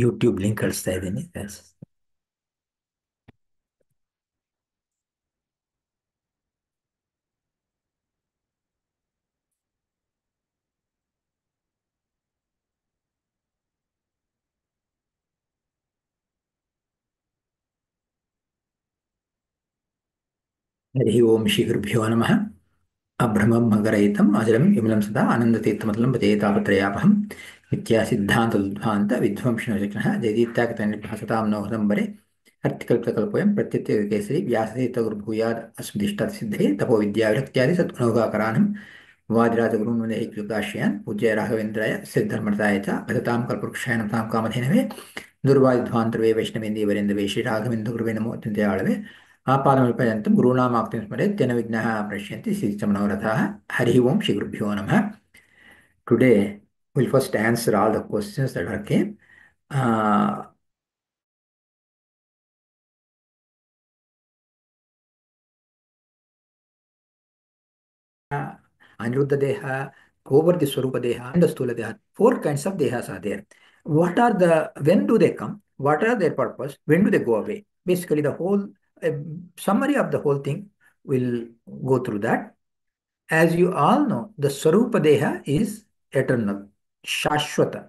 YouTube link ಕಳಿಸ್ತಾ ಇದ್ದೀನಿ. हरि ओम श्री गुरुभ्यो नमः. अभ्रमं भंगरहितम् अजरं विमलं सदा आनन्दतीर्थमतलं भजे तापत्रयापहं नित्यासिद्धान्तोद्ध्वान्त विध्वंसिनोजग्नः जयदीप्ताकतनिर्भासतां नवहृदम्बरे अर्थिकल्पकल्पोऽयं प्रत्युत्तरकेसरी व्यासतीर्थगुरुभूयाद् अस्मदिष्टार्थसिद्धये तपोविद्याविरक्त्यादि सद्गुणोगाकरानं वादिराजगुरून् वन्दे एकयुगाश्रयान् पूज्य राघवेन्द्राय सिद्धर्मताय च भजतां कल्पवृक्षाय नमतां कामधेनवे दुर्वायुध्वान्तर्वे वैष्णवेन्दीवरेन्दवे श्रीराघवेन्द्रगुरुवे नमो अत्यन्ताळवे आपादमल्पर्यन्तं गुरूणामाप्तिं स्मरेत् तेन विघ्नाः प्रणश्यन्ति सिद्धिमनोरथाः. हरि ओम श्री गुरुभ्यो नमः. Today we'll first answer all the questions that are came. Aniruddha Deha, Govardhi Swarupa Deha, and the Stula Deha. Four kinds of Dehas are there. When do they come? What are their purpose? When do they go away? Basically, the whole summary of the whole thing will go through that. As you all know, the Swarupa Deha is eternal, Shashwata.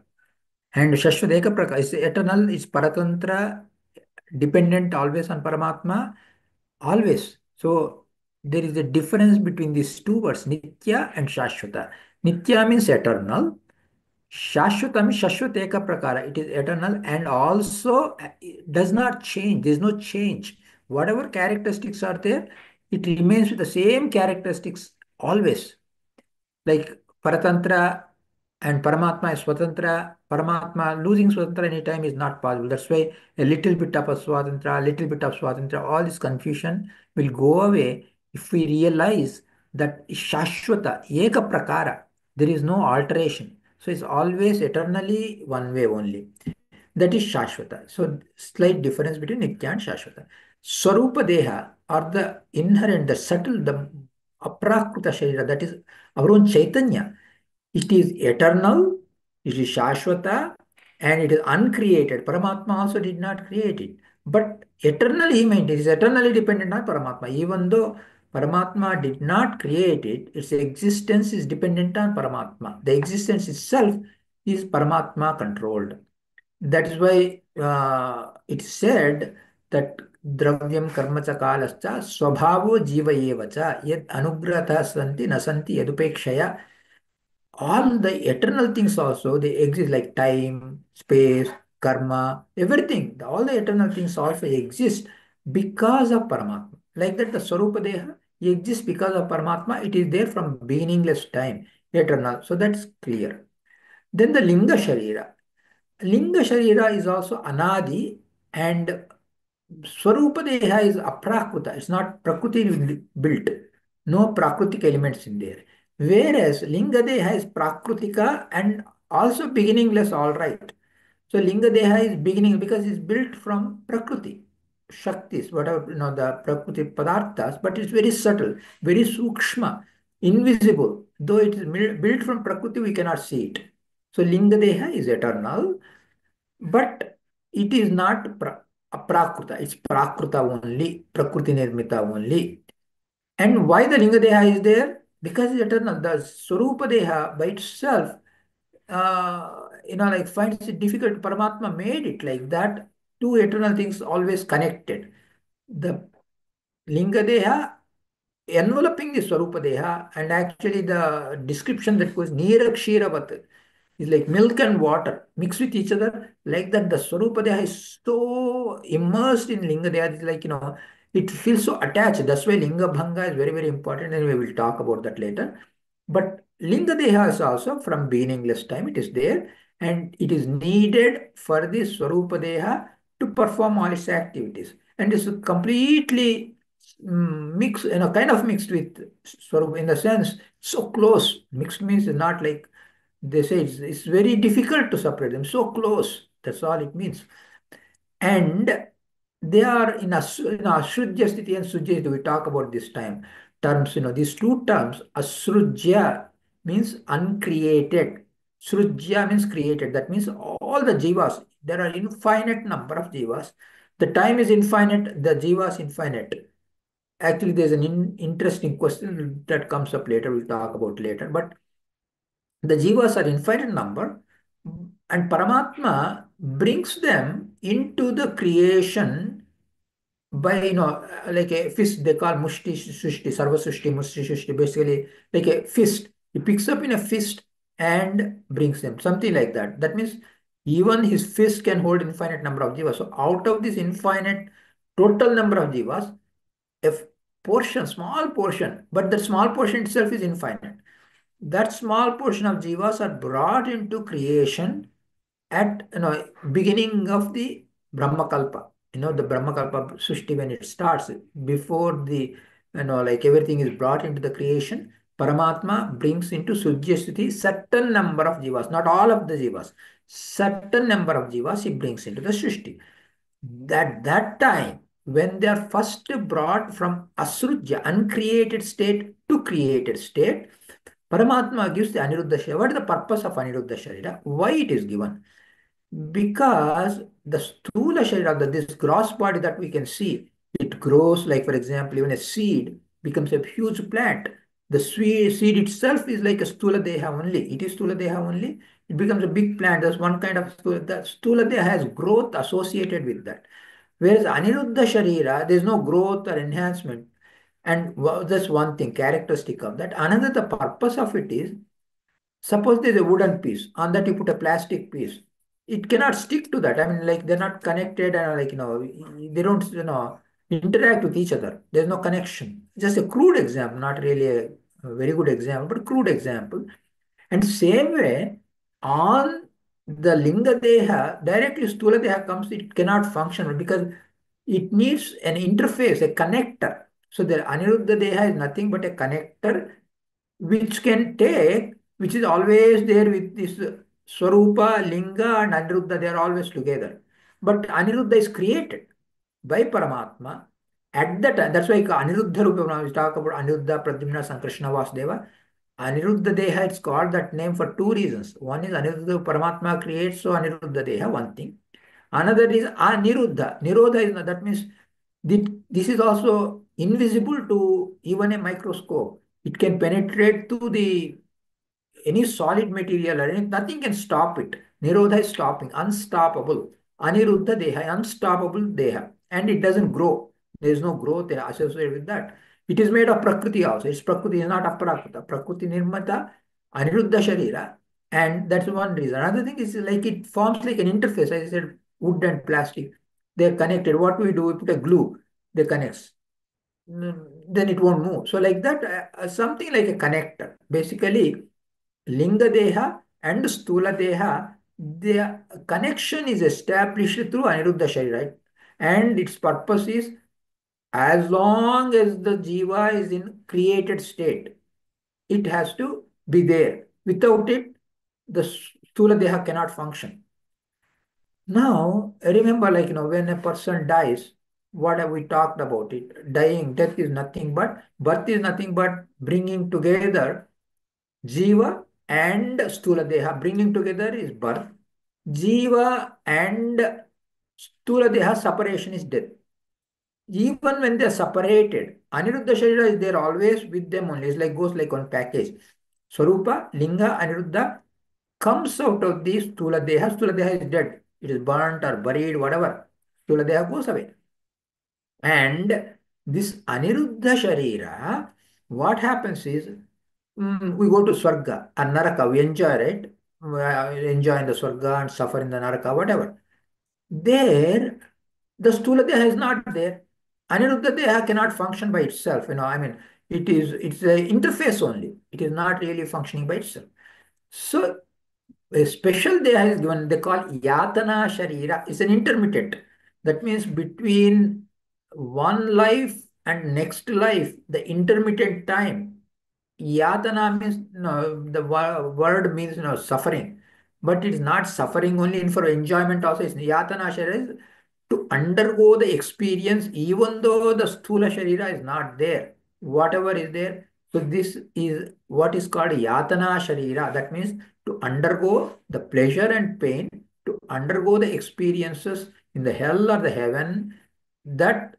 And Shashwata Ekaprakara is eternal, is Paratantra, dependent always on Paramatma, always. So there is a difference between these two words, Nitya and Shashwata. Nitya means eternal. Shashwata means Shashwata Ekaprakara. It is eternal and also does not change. There is no change. Whatever characteristics are there, it remains with the same characteristics always. Like Paratantra and Paramatma is Swatantra. Paramatma losing Swatantra anytime is not possible. That's why a little bit of a Swatantra, a little bit of Swatantra, all this confusion will go away if we realize that Shashwata, Eka Prakara, there is no alteration. So it's always eternally one way only. That is Shashwata. So slight difference between Nitya and Shashwata. Swarupa Deha are the inherent, the subtle, the Aprakruta Sharira, that is our own Chaitanya. It is eternal, it is Shashwata, and it is uncreated. Paramatma also did not create it. But eternally he meant it is eternally dependent on Paramatma. Even though Paramatma did not create it, its existence is dependent on Paramatma. The existence itself is Paramatma controlled. That is why it is said that dravyam karma cha kalascha swabhavo jiva eva cha yad anugrata santi nasanti yadupekshaya. All the eternal things also, they exist like time, space, karma, everything. All the eternal things also exist because of Paramatma. Like that, the Swarupa Deha exists because of Paramatma. It is there from beginningless time, eternal. So that's clear. Then the Linga Sharira. Linga Sharira is also Anadi and Swarupa Deha is Aprakruta. It's not Prakriti built. No Prakritic elements in there. Whereas Linga Deha is Prakritika and also beginningless, all right. So Linga Deha is beginning because it's built from Prakriti. Shaktis, whatever, the Prakriti Padarthas, but it's very subtle, very Sukshma, invisible. Though it is built from Prakriti, we cannot see it. So Linga Deha is eternal, but it is not aprakruta. It's prakruta only, prakriti nirmita only. And why the linga deha is there? Because it's eternal. The swarupa deha by itself, like finds it difficult. Paramatma made it like that. Two eternal things always connected. The linga deha enveloping the swarupa deha, and actually the description that goes near Kshiravat is like milk and water mixed with each other. Like that, the Swarupa Deha is so immersed in Linga Deha, it's like, it feels so attached. That's why Linga Bhanga is very, very important, and we will talk about that later. But Linga Deha is also from beginningless time, it is there, and it is needed for the Swarupa Deha to perform all its activities. And it's completely mixed, kind of mixed with Swarupa in the sense, so close. Mixed means not like they say it's very difficult to separate them, so close. That's all it means. And they are in Ashrujya Sthiti and Sujya Sthiti. We talk about this time terms, these two terms. Asrujya means uncreated. Srujya means created. That means all all the jivas, there are infinite number of jivas. The time is infinite, the jiva is infinite. Actually, there's an interesting question that comes up later, we'll talk about later. But the jivas are infinite number, and Paramatma brings them into the creation by, like a fist. They call mushti sushti, sarva sushti, mushti sushti, basically like a fist. He picks up in a fist and brings them, something like that. That means even his fist can hold infinite number of jivas. So out of this infinite total number of jivas, a portion, small portion, but the small portion itself is infinite. That small portion of jivas are brought into creation at, beginning of the Brahmakalpa. The Brahmakalpa Sushti, when it starts, before the, like everything is brought into the creation, Paramatma brings into Sujyasthiti certain number of jivas, not all of the jivas, certain number of jivas he brings into the Srishti. That time, when they are first brought from Asrujya, uncreated state, to created state, Paramatma gives the Aniruddha Sharira. What is the purpose of Aniruddha Sharira? Why it is given? Because the Sthula Sharira, this gross body that we can see, it grows, like for example, even a seed becomes a huge plant. The seed itself is like a Sthula Deha only. It is Sthula Deha only. It becomes a big plant. There's one kind of Sthula Deha has growth associated with that. Whereas Aniruddha Sharira, there's no growth or enhancement. And that's one thing, characteristic of that. Another, the purpose of it is, suppose there's a wooden piece, on that you put a plastic piece. It cannot stick to that. I mean, like they're not connected, and like, they don't, interact with each other. There's no connection. Just a crude example, not really a very good example, but crude example. And same way, on the Linga Deha, directly Stula Deha comes, it cannot function because it needs an interface, a connector. So the Aniruddha Deha is nothing but a connector which is always there with this Swarupa, Linga, and Aniruddha, they are always together. But Aniruddha is created by Paramatma at that time. That's why Aniruddha Rupa, when we talk about Aniruddha, Pradyumna, Sankrishna, Vasudeva, Aniruddha Deha, it's called that name for two reasons. One is Aniruddha Paramatma creates, so Aniruddha Deha, one thing. Another is Aniruddha. Nirodha is, that means this is also invisible to even a microscope. It can penetrate to the any solid material, or nothing can stop it. Nirodha is stopping, unstoppable. Aniruddha Deha, unstoppable Deha. And it doesn't grow. There is no growth associated with that. It is made of Prakriti also. Its Prakriti is not Aparakrita. Prakriti Nirmata, Aniruddha Sharira. And that's one reason. Another thing is like it forms like an interface. As I said, wood and plastic, they're connected. What we do, we put a glue, they connect. Then it won't move. So like that, something like a connector. Basically, Linga Deha and Stula Deha, their connection is established through Aniruddha Sharira, right? And its purpose is, as long as the Jiva is in created state, it has to be there. Without it, the Stula Deha cannot function. Now, remember, like, when a person dies, what have we talked about it? Dying, death is nothing but, birth is nothing but bringing together Jiva and Stula Deha. Bringing together is birth. Jiva and Stula Deha separation is death. Even when they are separated, Aniruddha Sharira is there always with them only. It's like goes like one package. Swarupa, Linga, Aniruddha comes out of the Stula Deha. Stula Deha is dead. It is burnt or buried, whatever. Stula Deha goes away. And this Aniruddha Sharira, what happens is, we go to Swarga and Naraka, we enjoy it, enjoy in the Swarga and suffer in the Naraka, whatever. There, the Stula Deha is not there. Aniruddha Deha cannot function by itself. I mean, it's an interface only. It is not really functioning by itself. So a special Deha is given, they call Yatana Sharira. It's an intermittent. That means between one life and next life, the intermittent time. Yatana means, the word means, suffering, but it's not suffering only in for enjoyment also. It's Yatana Sharira is to undergo the experience even though the Sthula Sharira is not there. Whatever is there. So this is what is called Yatana Sharira. That means to undergo the pleasure and pain, to undergo the experiences in the hell or the heaven, that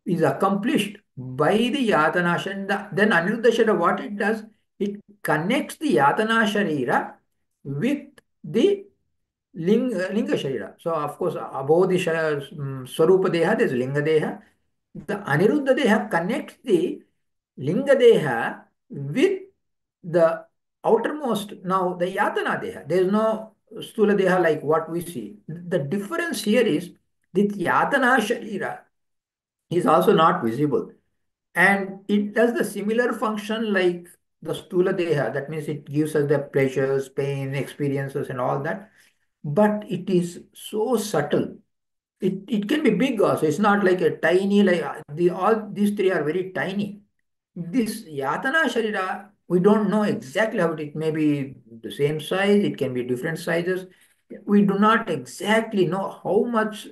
is accomplished by the Yatana Sharira. Then Aniruddha Sharira, what it does, it connects the Yatana Sharira with the Linga Sharira. So, of course, above the Swarupa Deha, there is Linga Deha. The Aniruddha Deha connects the Linga Deha with the outermost, now the Yatana Deha. There is no Stula Deha like what we see. The difference here is the Yatana Sharira is also not visible. And it does the similar function like the Stula Deha. That means it gives us the pleasures, pain, experiences, and all that. But it is so subtle. It can be big also. It's not like a tiny, like all these three are very tiny. This Yatana Sharira, we don't know exactly how it may be the same size, it can be different sizes. We do not exactly know how much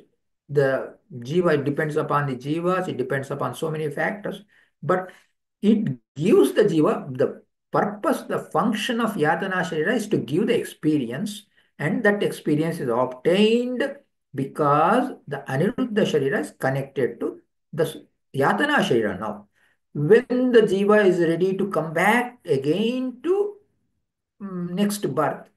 the Jiva, it depends upon the Jivas, it depends upon so many factors, but it gives the Jiva, the purpose, the function of Yatana Sharira is to give the experience, and that experience is obtained because the Aniruddha Sharira is connected to the Yatana Sharira now. When the jiva is ready to come back again to next birth,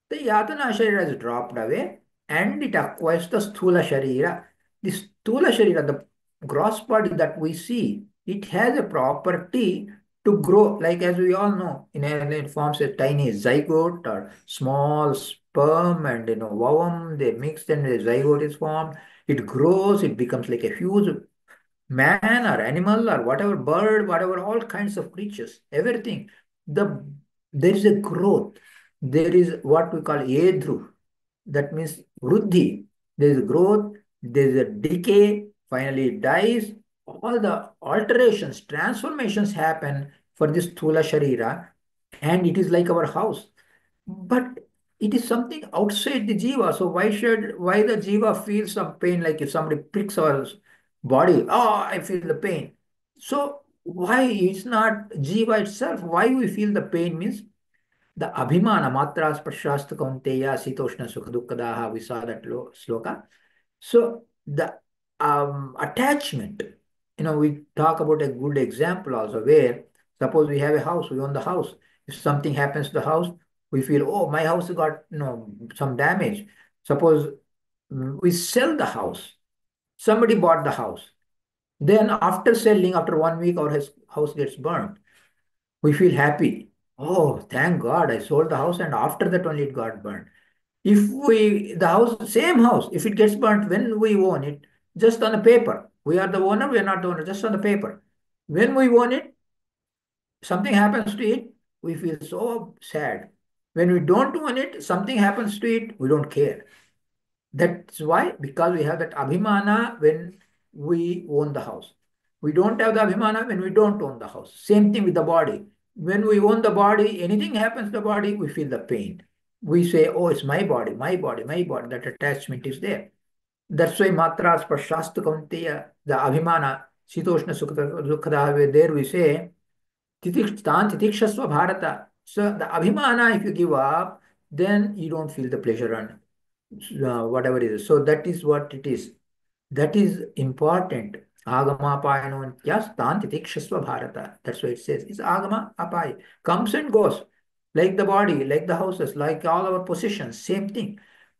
the yatana sharira is dropped away and it acquires the sthula sharira. The sthula sharira, the gross body that we see, it has a property to grow. Like as we all know, it forms a tiny zygote or small sperm and ovum. They mix and the zygote is formed. It grows. It becomes like a huge man or animal or whatever, bird, whatever, all kinds of creatures, everything. There is a growth. There is what we call edru. That means vruddhi. There is growth, there is a decay, finally it dies. All the alterations, transformations happen for this Thula Sharira, and it is like our house. But it is something outside the jiva. So why the jiva feels some pain, like if somebody pricks our body, oh, I feel the pain. So why it's not jiva itself? Why we feel the pain means the abhimana matra sprashasta kaunteya sitoshna sukha dukkadaha, we saw that sloka. So the attachment, we talk about a good example also where suppose we have a house, we own the house. If something happens to the house, we feel, oh, my house got some damage. Suppose we sell the house. Somebody bought the house. Then after selling, after 1 week, our house gets burned. We feel happy. Oh, thank God, I sold the house and after that only it got burned. If the house, same house, if it gets burnt when we own it, just on the paper, we are the owner, we are not the owner, just on the paper. When we own it, something happens to it, we feel so sad. When we don't own it, something happens to it, we don't care. That's why, because we have that abhimana when we own the house. We don't have the abhimana when we don't own the house. Same thing with the body. When we own the body, anything happens to the body, we feel the pain. We say, oh, it's my body, my body, my body. That attachment is there. That's why matra spashastu kaunteya, the abhimana, sitoshna sukhada, there we say, titikshasva bharata. So the abhimana, if you give up, then you don't feel the pleasure on whatever it is. So that is what it is. That is important. Agama apayano yastan titikshasva bharata. That's what it says. It's agama apay. Comes and goes. Like the body, like the houses, like all our possessions, same thing.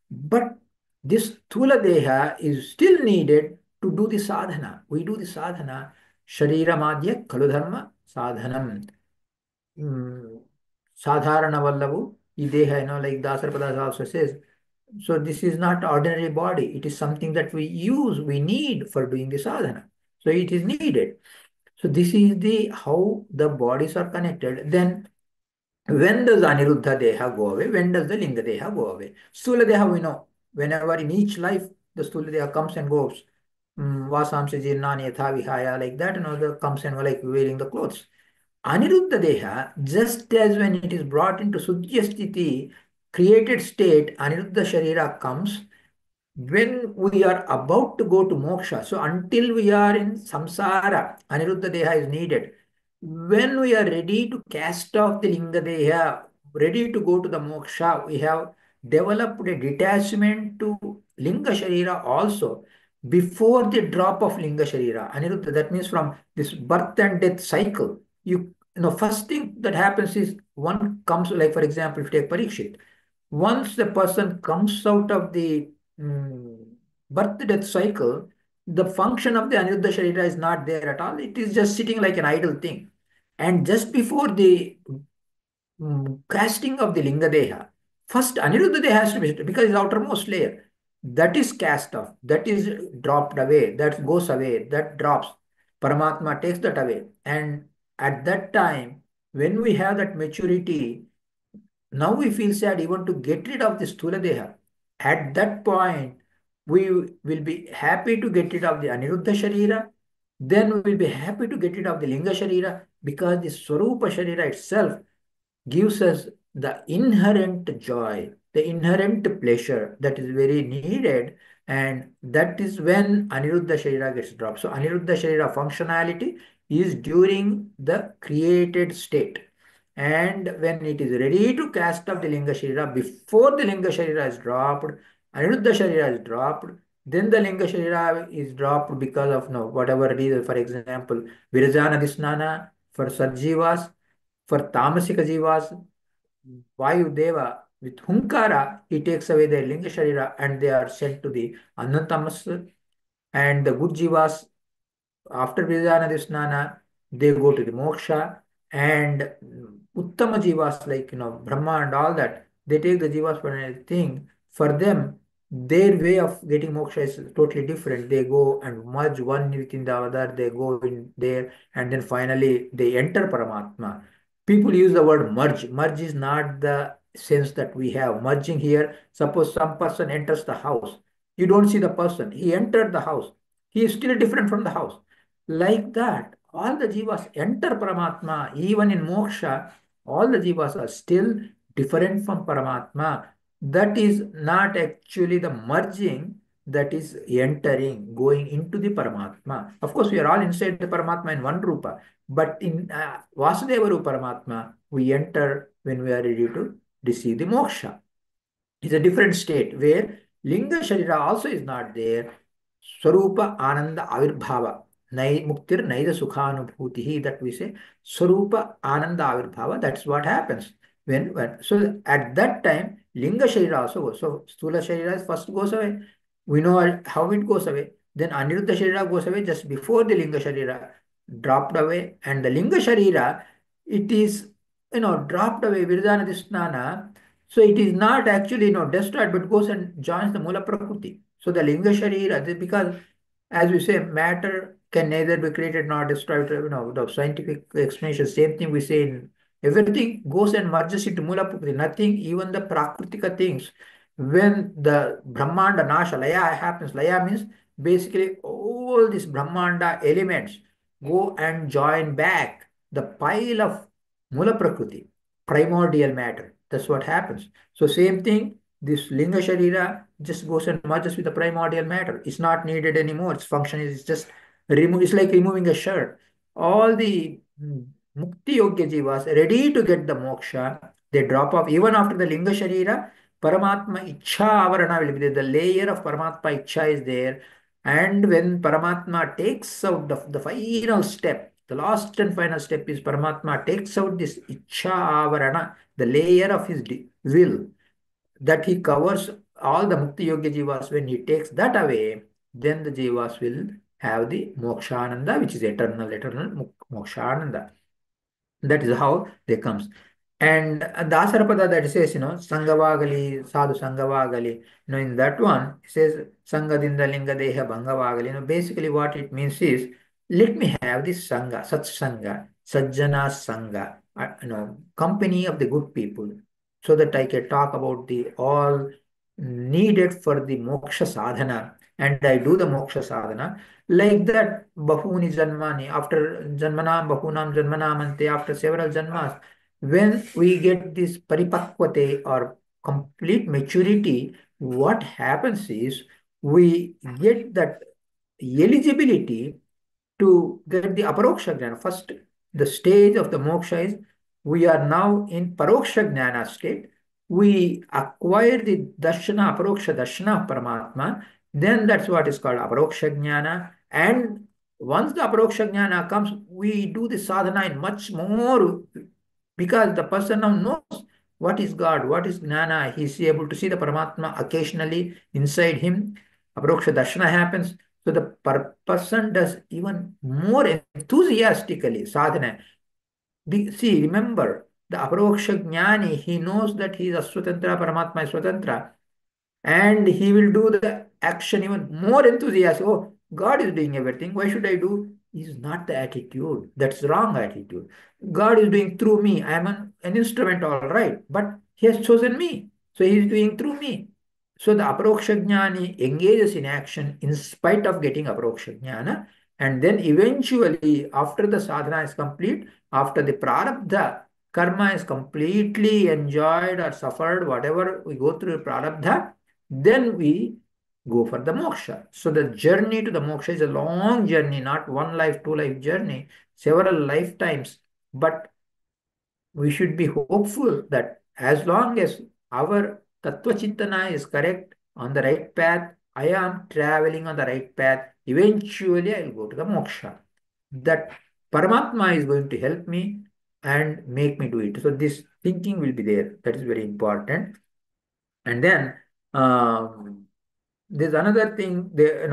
But this Thula Deha is still needed to do the sadhana. We do the sadhana. Sharira madhya kalu dharma sadhanam. Sadharana vallavu. Ideha, like Dasarapada also says. So this is not ordinary body. It is something that we use, we need for doing the sadhana. So it is needed. So this is the how the bodies are connected. Then when does Aniruddha Deha go away? When does the Linga Deha go away? Stula Deha we know. Whenever in each life the Stula Deha comes and goes. Vasamsa Jirnani Yatha Vihaya, like that, the comes and like wearing the clothes. Aniruddha Deha, just as when it is brought into Sudyasthiti, created state, Aniruddha Sharira comes when we are about to go to moksha. So until we are in samsara, Aniruddha Deha is needed. When we are ready to cast off the Linga Deha, ready to go to the moksha, we have developed a detachment to Linga Sharira also before the drop of Linga Sharira. Aniruddha, that means from this birth and death cycle, first thing that happens is one comes, like for example, if you take Parikshit, once the person comes out of the mm, birth death cycle, the function of the Aniruddha Sharira is not there at all. It is just sitting like an idle thing. And just before the casting of the Linga Deha, first Aniruddha Deha has to be, because it's outermost layer. That is cast off, that is dropped away, that goes away, that drops. Paramatma takes that away. And at that time, when we have that maturity, now we feel sad even to get rid of this Sthula Deha. At that point, we will be happy to get rid of the Aniruddha Sharira. Then we will be happy to get rid of the Linga Sharira, because the Swarupa Sharira itself gives us the inherent joy, the inherent pleasure that is very needed. And that is when Aniruddha Sharira gets dropped. So Aniruddha Sharira functionality is during the created state. And when it is ready to cast off the Linga Sharira, before the Linga Sharira is dropped, Aniruddha Sharira is dropped, then the Linga Sharira is dropped because of no whatever reason. For example, Virajana Disnana for Sajjivas, for Tamasika Jivas, Vayu Deva with Hunkara, he takes away their Linga Sharira and they are sent to the Anantamas. And the good Jivas, after Vijayana Snana, they go to the moksha. And Uttama Jivas, like Brahma and all that, they take the Jivas for anything. For them, their way of getting moksha is totally different. They go and merge one within the other, they go in there, and then finally they enter Paramatma. People use the word merge. Merge is not the sense that we have. Merging here, suppose some person enters the house. You don't see the person. He entered the house. He is still different from the house. Like that, all the jivas enter Paramatma, even in moksha, all the jivas are still different from Paramatma. That is not actually the merging, that is entering, going into the Paramatma. Of course, we are all inside the Paramatma in one Rupa, but in Vasudeva Rupa Paramatma, we enter when we are ready to receive the moksha. It's a different state where Linga Sharira also is not there. Swarupa Ananda Avirbhava. Muktir Naida Sukhanubhuti, that we say. Swarupa Ananda Avirbhava, that's what happens. When so at that time, Linga Sharira also goes. So Stula Sharira first goes away. We know how it goes away. Then Aniruddha Sharira goes away just before the Linga Sharira dropped away. And the Linga Sharira, it is dropped away, Virdhana Dishnana. So it is not actually destroyed, but goes and joins the Mula Prakriti. So the Linga Sharira, because as we say, matter can neither be created nor destroyed. The scientific explanation, same thing we say in everything goes and merges into Mula Prakriti. Nothing, even the Prakritika things. When the Brahmanda Nasha, Laya happens, Laya means basically all these Brahmanda elements go and join back the pile of Mula Prakriti, primordial matter. That's what happens. So same thing, this Linga Sharira just goes and merges with the primordial matter. It's not needed anymore. Its function is just remove. It's like removing a shirt. All the Mukti Yogya Jivas ready to get the moksha, they drop off even after the Linga Sharira. Paramatma Ichha Avarana will be there. The layer of Paramatma Ichha is there. And when Paramatma takes out the final step, the last and final step is Paramatma takes out this Ichha Avarana, the layer of his will, that he covers all the Mukti Yoga Jivas. When he takes that away, then the Jivas will have the Mokshananda, which is eternal Mokshananda. That is how they comes. And Dasarapada that says, Sangavagali, Sadhu Sangavagali, in that one, it says Sangadinda Linga Deha Bangavagali. Basically what it means is, let me have this Sangha, Sat Sangha, Sajjana Sangha, company of the good people, so that I can talk about the all needed for the moksha sadhana, and I do the moksha sadhana. Like that, Bahuni Janmani, after Janmanam, Bahunam Janmanamante, after several Janmas, when we get this Paripakvate or complete maturity, what happens is we get that eligibility to get the Aparoksha Jnana. First, the stage of the moksha is we are now in Paroksha Jnana state. we acquire the darshana, aparoksha darshana of Paramatma, then that's what is called aparoksha jnana. And once the aparoksha jnana comes, we do the sadhana in much more, because the person now knows what is God, what is jnana. He is able to see the Paramatma occasionally inside him. Aparoksha darshana happens. So the person does even more enthusiastically sadhana. See, remember, the Aparoksha Jnani, he knows that he is Aswatantra, Paramatma is Swatantra, and he will do the action even more enthusiastic. Oh, God is doing everything. Why should I do? Is not the attitude. That's wrong attitude. God is doing through me. I am an instrument, all right, but He has chosen me. So He is doing through me. So the Aparoksha Jnani engages in action in spite of getting Aparoksha Jnana. And then eventually, after the sadhana is complete, after the prarabdha karma is completely enjoyed or suffered, whatever we go through prarabdha, then we go for the moksha. So the journey to the moksha is a long journey, not one life, two life journey, several lifetimes. But we should be hopeful that as long as our Tattva Chintana is correct, on the right path, I am traveling on the right path, eventually I will go to the moksha. That Paramatma is going to help me and make me do it. So this thinking will be there. That is very important. And then there's another thing there,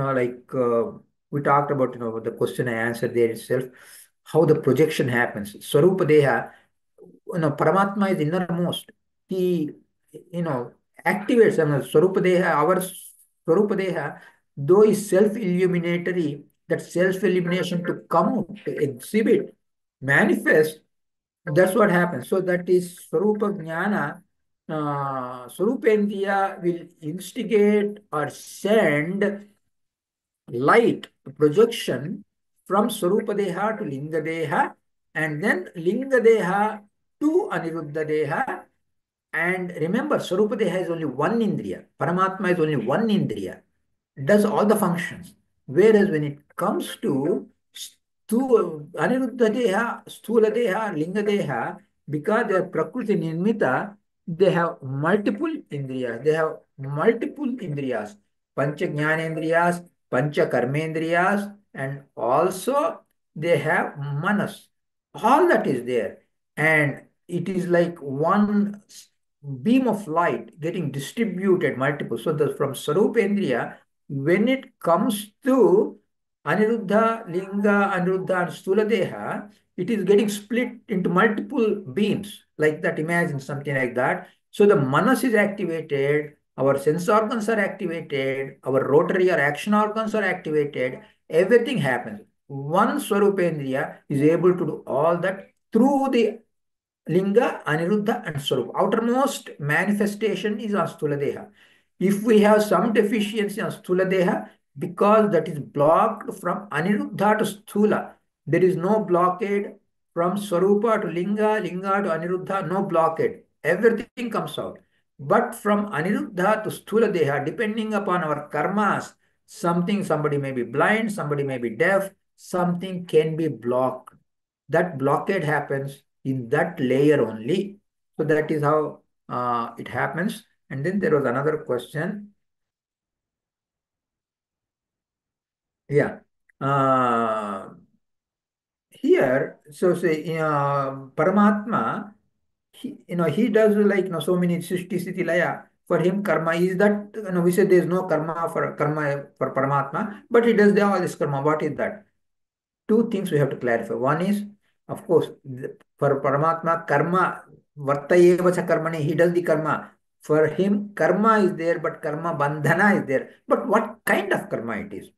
we talked about, the question I answered there itself, how the projection happens. Swarupa Deha, Paramatma is innermost. He, activates, Swarupa Deha, our Swarupa Deha, though is self-illuminatory, that self-illumination to come out, to exhibit, manifest, that's what happens. So that is Swarupa Jnana. Swarupendriya will instigate or send light projection from Swarupa Deha to Linga Deha, and then Linga Deha to Aniruddha Deha. And remember, Swarupa Deha is only one Indriya. Paramatma is only one Indriya, does all the functions. Whereas when it comes to Aniruddha Deha, Sthula Deha, Linga Deha, because they are Prakriti Nirmita, they have multiple Indriyas. They have multiple Indriyas. Pancha Jnanendriyas, Pancha Karmendriyas, and also they have Manas. All that is there. And it is like one beam of light getting distributed multiple. So the, from Sarupendriya, when it comes to Aniruddha, Linga, Aniruddha, and Stula Deha, it is getting split into multiple beams, like that. Imagine something like that. So the manas is activated, our sense organs are activated, our rotary or action organs are activated, everything happens. One Swarupendriya is able to do all that through the Linga, Aniruddha, and Swarupa. Outermost manifestation is on Sthula Deha. If we have some deficiency on Sthula Deha, because that is blocked from Aniruddha to Sthula, there is no blockade from Swarupa to Linga, Linga to Aniruddha, no blockade. Everything comes out. But from Aniruddha to Sthula Deha, depending upon our karmas, somebody may be blind, somebody may be deaf, something can be blocked. That blockade happens in that layer only. So that is how it happens. And then there was another question. Yeah. Uh, Here, so say, Paramatma, he does like, so many Srishti Sthiti Laya. For him, karma is that, we say there is no karma for Paramatma, but he does all this karma. What is that? Two things we have to clarify. One is, of course, for Paramatma, karma, vartayeva cha karmani, he does the karma. For him, karma is there, but karma bandhana is there. But what kind of karma it is?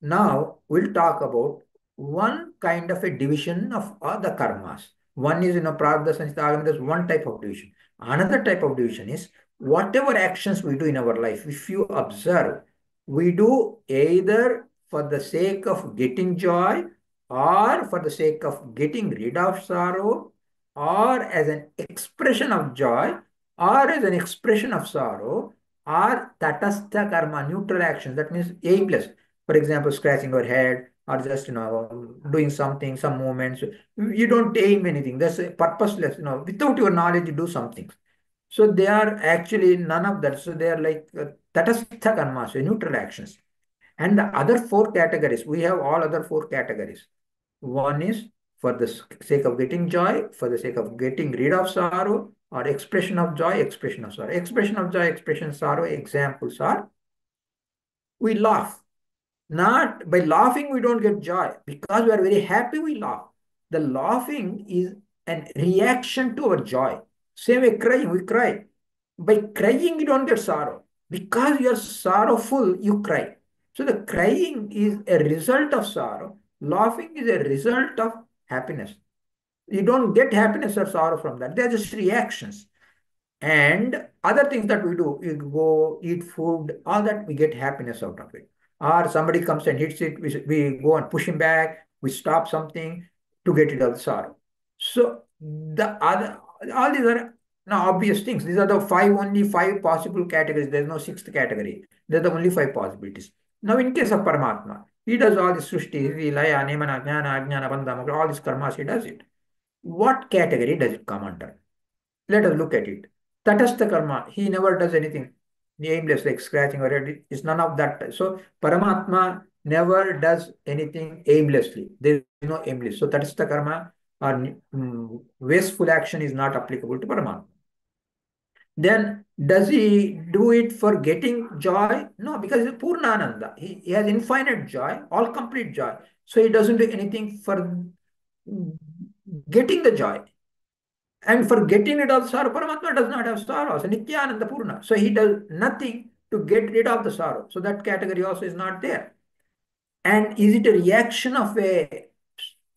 Now we'll talk about one kind of a division of all the karmas. One is, prarabdha sanchita agami, there's one type of division. Another type of division is whatever actions we do in our life, if you observe, we do either for the sake of getting joy, or for the sake of getting rid of sorrow, or as an expression of joy, or as an expression of sorrow, or tatastha karma, neutral actions. That means aimless. For example, scratching your head, or just, doing something, some movements. You don't aim anything. That's purposeless. Without your knowledge, you do something. So they are actually none of that. So they are like tatastha karma, so neutral actions. And the other four categories, we have all other four categories. One is for the sake of getting joy, for the sake of getting rid of sorrow, or expression of joy, expression of sorrow. Expression of joy, expression of sorrow, examples are we laugh. Not by laughing, we don't get joy. Because we are very happy, we laugh. The laughing is a reaction to our joy. Same way crying, we cry. By crying, you don't get sorrow. Because you are sorrowful, you cry. So the crying is a result of sorrow. Laughing is a result of happiness. You don't get happiness or sorrow from that. They're just reactions. And other things that we do, you go eat food, all that we get happiness out of it. Or somebody comes and hits it, we go and push him back, we stop something to get rid of the sorrow. So the other, all these are now obvious things. These are the only five possible categories. There's no sixth category. They're the only five possibilities. Now, in case of Paramatma, he does all this Srushti, Laya, Nemana, Jnana, Ajnana, Bandha, all these karmas, he does it. What category does it come under? Let us look at it. Tatastha karma, he never does anything aimless like scratching or it is none of that. So Paramatma never does anything aimlessly. There is no aimless. So Tatastha karma or wasteful action is not applicable to Paramatma. Then does he do it for getting joy? No, because it's Purnananda. He has infinite joy, all complete joy. So he doesn't do anything for getting the joy. And for getting rid of sorrow, Paramatma does not have sorrow. So Nityananda Purna. So he does nothing to get rid of the sorrow. So that category also is not there. And is it a reaction of a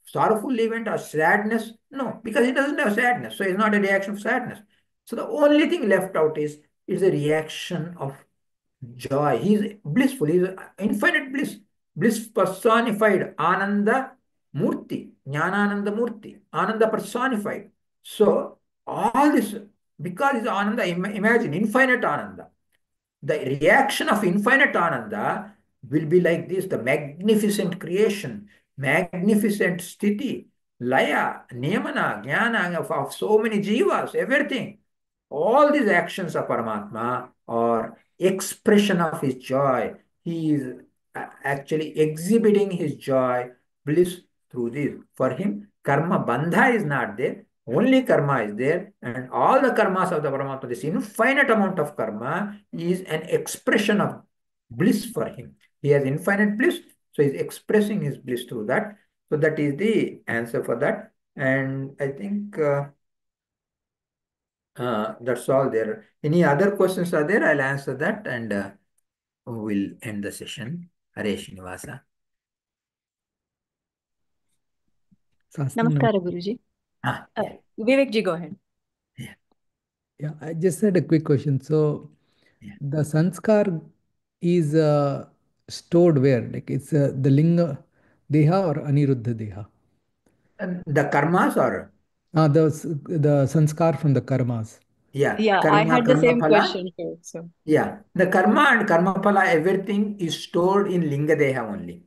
sorrowful event or sadness? No, because he doesn't have sadness. So it's not a reaction of sadness. So the only thing left out is a reaction of joy. He is blissful. He is infinite bliss. Bliss personified. Ananda Murti. Jnanananda Murti. Ananda personified. So all this, because it's Ananda, imagine infinite Ananda. The reaction of infinite Ananda will be like this, the magnificent creation, magnificent sthiti, laya, niyamana, jnana of so many jivas, everything. All these actions of Paramatma are expression of his joy. He is actually exhibiting his joy, bliss through this. For him, karma bandha is not there. Only karma is there, and all the karmas of the Paramatma, this infinite amount of karma is an expression of bliss for him. He has infinite bliss, so he's expressing his bliss through that. So that is the answer for that. And I think that's all there. Any other questions are there? I'll answer that and we'll end the session. Hare Srinivasa. Namaskara, Guruji. Yeah. Vivek ji, go ahead. Yeah. Yeah, I just had a quick question. So Yeah. the sanskar is stored where? Like it's the linga deha or aniruddha deha? And the karmas or? The sanskar from the karmas. Yeah. Yeah, I Karma, had the karma same phala. question too. So Yeah. The karma and karma phala, everything is stored in linga deha only.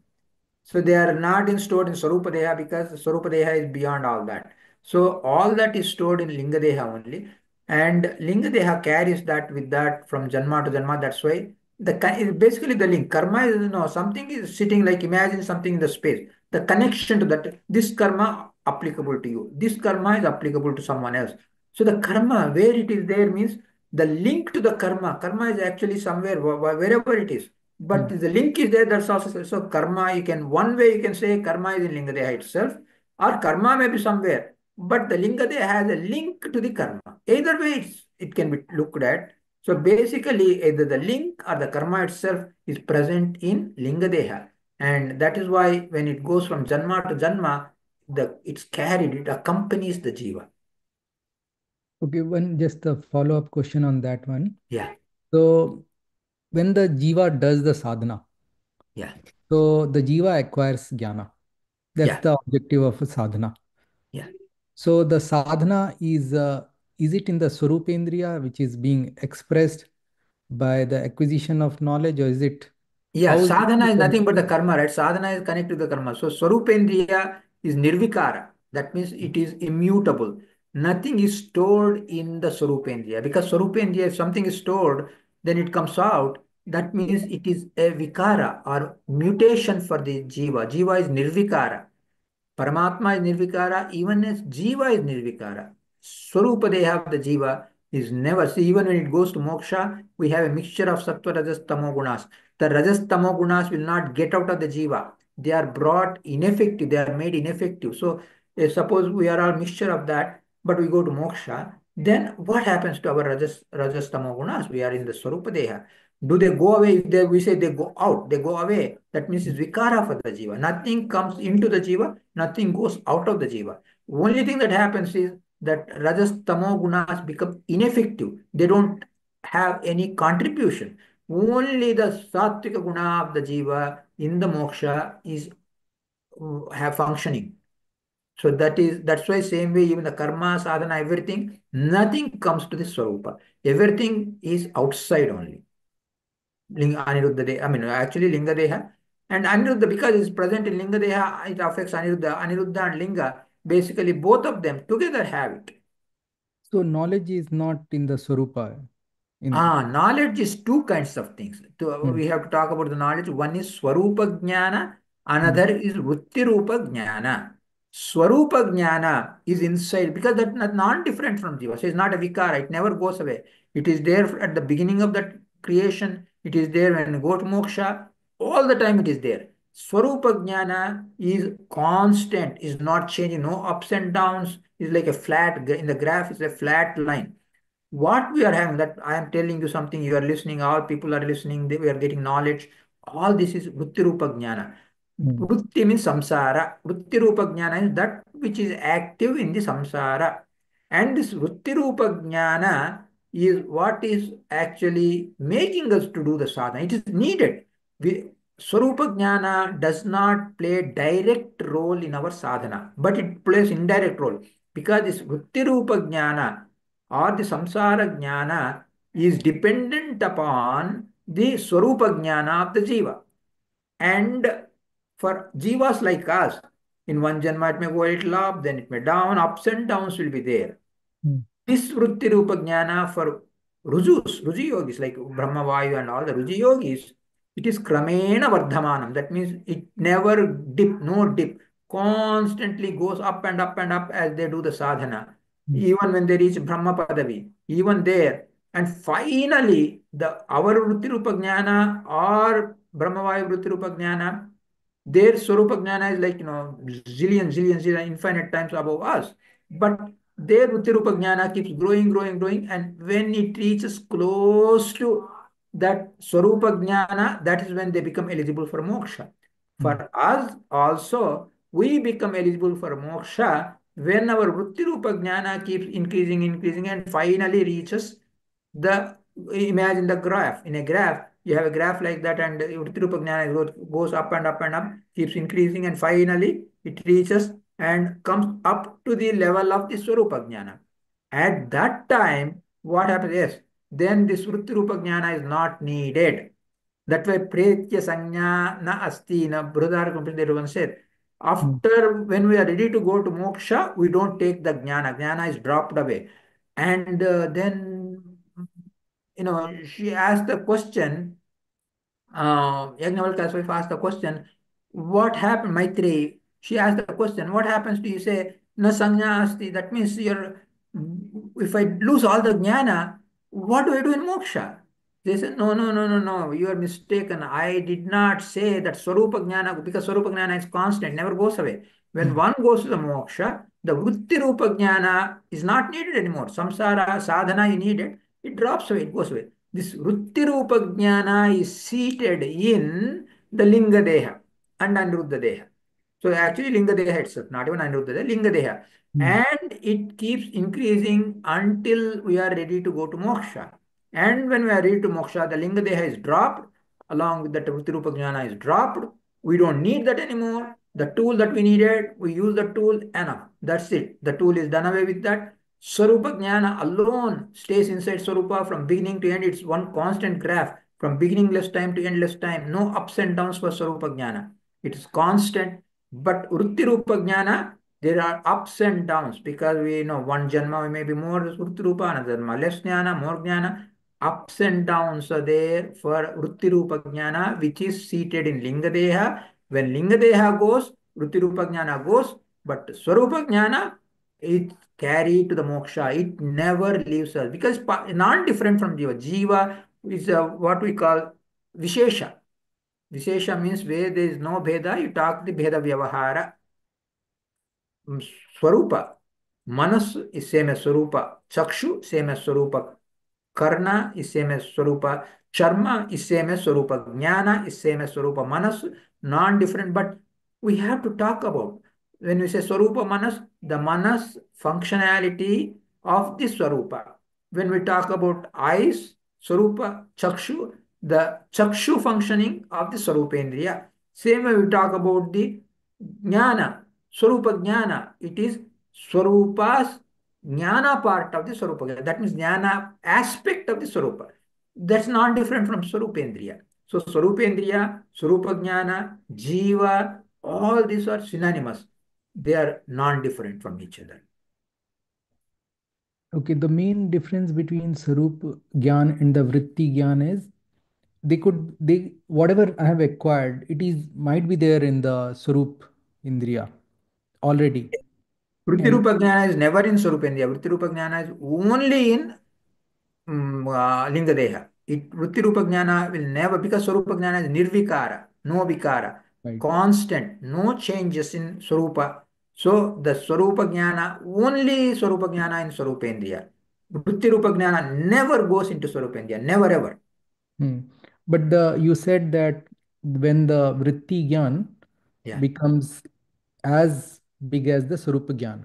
So they are not stored in Sarupa Deha because Sarupa Deha is beyond all that. So all that is stored in Linga Deha only. And Linga Deha carries that with that from Janma to Janma. That's why basically the link. Karma is, something is sitting like imagine something in the space. The connection to that, this karma applicable to you. This karma is applicable to someone else. So the karma, where it is there means the link to the karma. Karma is actually somewhere, wherever it is. But the link is there, that's also so karma. You can one way you can say karma is in Lingadeha itself, or karma may be somewhere, but the Lingadeha has a link to the karma. Either way, it can be looked at. So basically, either the link or the karma itself is present in Lingadeha, and that is why when it goes from Janma to Janma, it's carried, it accompanies the jiva. Okay, just a follow-up question on that one. Yeah. So when the jiva does the sadhana, Yeah. so the jiva acquires jnana. That's Yeah. the objective of a sadhana. Yeah. So the sadhana is it in the Swarupendriya which is being expressed by the acquisition of knowledge, or is it Yeah, how is sadhana is it? nothing but the karma, right? Sadhana is connected to the karma. So Swarupendriya is nirvikara. That means it is immutable. Nothing is stored in the Swarupendriya, because Swarupendriya, if something is stored, then it comes out. That means it is a vikara or mutation for the jiva. Jiva is nirvikara. Paramatma is nirvikara, even as jiva is nirvikara. Swarupa Deha of the jiva is never. See, even when it goes to moksha, we have a mixture of sattva, rajas, tamo gunas. The rajas, tamo gunas will not get out of the jiva. They are brought ineffective, they are made ineffective. So, if suppose we are all mixture of that, but we go to moksha, then what happens to our rajas, tamo gunas? We are in the Swarupa Deha. Do they go away? If we say they go out, they go away. That means it's vikara for the jiva. Nothing comes into the jiva, nothing goes out of the jiva. Only thing that happens is that rajas tamo gunas become ineffective. They don't have any contribution. Only the sattvika guna of the jiva in the moksha is have functioning. So that's why same way even the karma, sadhana, everything, nothing comes to the swarupa. Everything is outside only. Aniruddha Deha, I mean, actually Linga Deha. And Aniruddha, because it's present in Linga Deha, it affects Aniruddha. Aniruddha and Linga, basically both of them together have it. So knowledge is not in the Swarupa. Knowledge is two kinds of things. Mm, We have to talk about the knowledge. One is Swarupa Jnana, mm, another is Vrittirupa Jnana. Swarupa Jnana is inside because that's non-different from Jiva. So it's not a vikara, it never goes away. It is there at the beginning of that creation, it is there when you go to moksha, all the time it is there. Swarupa Jnana is constant, is not changing, no ups and downs, is like a flat, in the graph, is a flat line. What we are having, that I am telling you something, you are listening, all people are listening, we are getting knowledge. All this is Vritti Rupa Jnana. mm, Vritti means samsara. Vritti Rupa Jnana is that which is active in the samsara. And this Vritti Rupa Jnana is what is actually making us to do the sadhana. It is needed. Swarupa Jnana does not play direct role in our sadhana, but it plays indirect role because this Vritti Rupa Jnana or the samsara jnana is dependent upon the swarupa jnana of the jiva. And for jivas like us, in one janma it may go a little up, then it may down, ups and downs will be there. mm, This Vritti Rupa Jnana for Ruji yogis like Brahma Vayu and all the Ruji yogis, it is Kramena Vardhamanam. That means it never dip, no dip, constantly goes up and up and up as they do the sadhana. mm, Even when they reach Brahma Padavi, even there. And finally, our Vritti Rupa Jnana or Brahma Vayu Vritti Rupa Jnana, their Swarupa Jnana is like, zillion, infinite times above us. But their Vritti-Rupa Jnana keeps growing, and when it reaches close to that Swarupa Jnana, that is when they become eligible for moksha. mm, For us also, we become eligible for moksha when our Vritti-Rupa Jnana keeps increasing, and finally reaches the, imagine the graph. In a graph, you have a graph like that, and Vritti-Rupa Jnana goes up and up and up, keeps increasing, and finally it reaches and comes up to the level of the Swarupa Jnana. At that time, what happens? Yes, then the Vritti Rupa Jnana is not needed. That way, Pretya Sanya na asti na Brudar Kumpin said. mm. After, when we are ready to go to moksha, we don't take the jnana. Jnana is dropped away. And then, she asked the question, Yajnavalka's wife asked the question, what happened, Maitri? She asked the question, what happens to you say, na sanya asti? That means if I lose all the jnana, what do I do in moksha? They said, no, you are mistaken. I did not say that Swarupa Jnana, because Swarupa Jnana is constant, never goes away. When Mm. one goes to the moksha, the Vritti Rupa Jnana is not needed anymore. Samsara, sadhana, you need it. It drops away, it goes away. This Vritti Rupa Jnana is seated in the Linga Deha and Aniruddha Deha. So actually Linga Deha itself, not even Aniruddha Deha, Linga Deha. Mm. And it keeps increasing until we are ready to go to moksha. And when we are ready to moksha, the Linga Deha is dropped, along with the Vritti Rupa Jnana is dropped. We don't need that anymore. The tool that we needed, we use the tool, enough. That's it. The tool is done away with that. Swarupa Jnana alone stays inside Swarupa from beginning to end. It's one constant graph from beginningless time to endless time. No ups and downs for Swarupa Jnana. It is constant. But Vritti Rupa Jnana There are ups and downs because we know one Janma we may be more Vritti Rupa, another Janma less Jnana, more Jnana. Ups and downs are there for Vritti Rupa Jnana, which is seated in Linga Deha. When Linga Deha goes, Vritti Rupa Jnana goes, but Swarupa Jnana, it carried to the moksha. It never leaves us because not different from Jiva. Jiva is what we call Vishesha. Vishesha means where there is no Bheda, you talk the Bheda Vyavahara. Swarupa. Manas is same as Swarupa. Chakshu, same as Swarupa. Karna is same as Swarupa. Charma is same as Swarupa. Jnana is same as Swarupa. Manas, non-different, but we have to talk about. When we say Swarupa Manas, the Manas functionality of the Swarupa. When we talk about eyes, Swarupa, Chakshu, the Chakshu functioning of the Swarupendriya. Same way we talk about the Jnana, Swarupa Jnana. It is Swarupa's Jnana part of the Swarupa. That means Jnana aspect of the Swarupa. That's not different from Swarupendriya. So Swarupendriya, Swarupa Jnana, Jiva, all these are synonymous. They are non-different from each other. Okay, the main difference between Sarup Gyan and the Vritti Gyan is they whatever I have acquired, it is might be there in the Sarup Indriya already. Vritti And Rupa Jnana is never in Swarupendriya. Vritti Rupa Jnana is only in Linga Deha. Vritti Rupa Jnana will never, because Swarupa Jnana is nirvikara, no vikara, right. constant, no changes in Swarupa. So the Swarupa Jnana, only Swarupa Jnana in Swarupendriya. Vritti Rupa Jnana never goes into Swarupendriya, never ever. Hmm. But you said that when the Vritti Gyan Yeah. becomes as big as the Sarupa Gyan